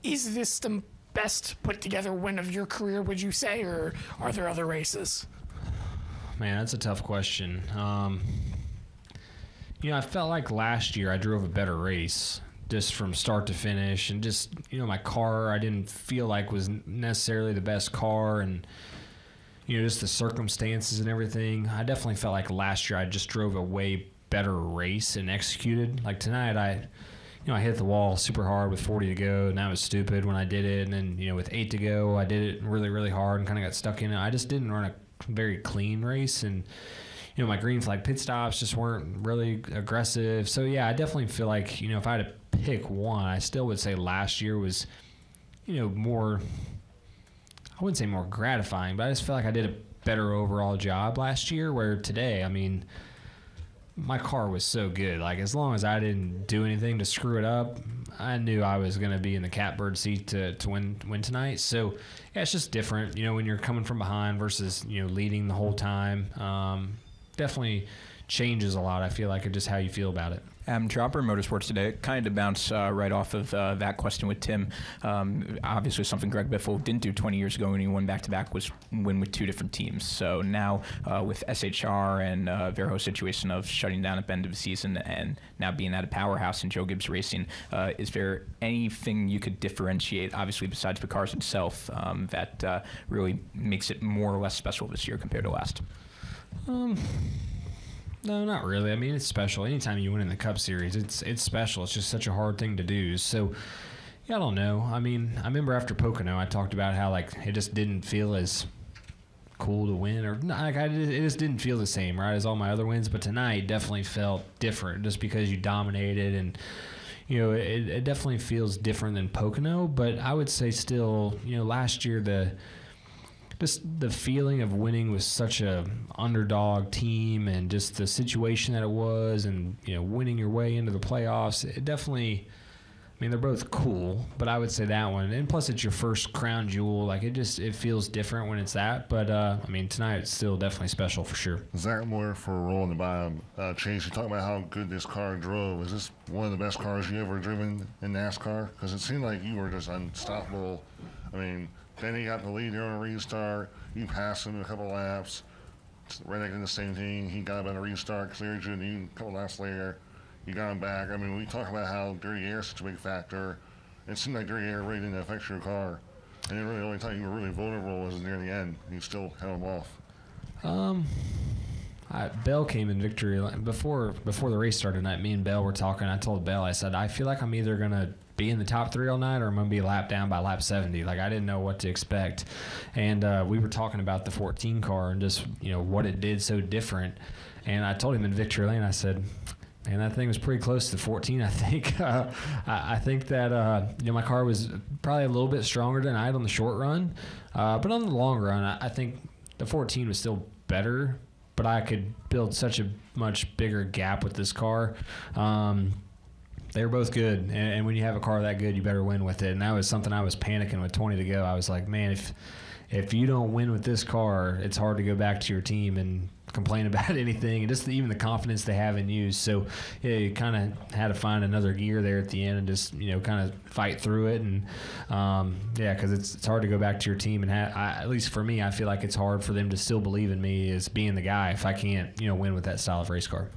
Is this the best put together win of your career, would you say, or are there other races? Man, that's a tough question. I felt like last year I drove a better race just from start to finish, and just, my car I didn't feel like was necessarily the best car, and just the circumstances and everything. I definitely felt like last year I just drove a way better race and executed. Like tonight I hit the wall super hard with 40 to go, and that was stupid when I did it. And then, with 8 to go, I did it really, really hard and kind of got stuck in it. I just didn't run a very clean race, and my green flag pit stops just weren't really aggressive. So yeah, I definitely feel like, if I had to pick one, I still would say last year was, more, I wouldn't say more gratifying, but I just feel like I did a better overall job last year, where today, my car was so good. Like, as long as I didn't do anything to screw it up, I knew I was going to be in the catbird seat to win tonight. So, yeah, it's just different, when you're coming from behind versus, leading the whole time. Definitely changes a lot, I feel like, of just how you feel about it. Dropper Motorsports today, kind of bounce right off of that question with Tim. Obviously, something Greg Biffle didn't do 20 years ago when he won back-to-back was win with two different teams. So now with SHR and Verho's situation of shutting down at the end of the season and now being at a powerhouse in Joe Gibbs Racing, is there anything you could differentiate, obviously besides the cars itself, that really makes it more or less special this year compared to last? No, not really. It's special. Anytime you win in the Cup Series, it's special. It's just such a hard thing to do. So, yeah, I don't know. I remember after Pocono, I talked about how, it just didn't feel as cool to win. Or it just didn't feel the same, right, as all my other wins. But tonight definitely felt different just because you dominated. And, it definitely feels different than Pocono. But I would say still, last year just the feeling of winning with such a underdog team, and just the situation that it was, and winning your way into the playoffs, it definitely, they're both cool, but I would say that one, and plus it's your first crown jewel, it feels different when it's that. But tonight it's still definitely special for sure. Zach Moore for Rolling the Bottom. Chase, you talk about how good this car drove. Is this one of the best cars you ever driven in NASCAR? Because it seemed like you were just unstoppable. Then he got the lead there on a restart. You passed him a couple laps. Reddick did the same thing. He got him on a restart, cleared you, and you, a couple laps later, you got him back. We talk about how dirty air is such a big factor. It seemed like dirty air really didn't affect your car. And the only time you were really vulnerable was near the end. You still held him off. Bell came in victory before the race started tonight. Me and Bell were talking. I told Bell, I said, I feel like I'm either going to be in the top 3 all night, or I'm going to be lapped down by lap 70. I didn't know what to expect. And we were talking about the 14 car and just, what it did so different. And I told him in victory lane, I said, man, that thing was pretty close to the 14, I think. I think that, my car was probably a little bit stronger tonight on the short run. But on the long run, I think the 14 was still better, but I could build such a much bigger gap with this car. They were both good, and when you have a car that good, you better win with it. And that was something I was panicking with 20 to go. I was like, man, if you don't win with this car, it's hard to go back to your team and complain about anything, and just even the confidence they have in you. So yeah, you kind of had to find another gear there at the end and just kind of fight through it. And because it's hard to go back to your team, and at least for me, I feel like it's hard for them to still believe in me as being the guy if I can't win with that style of race car.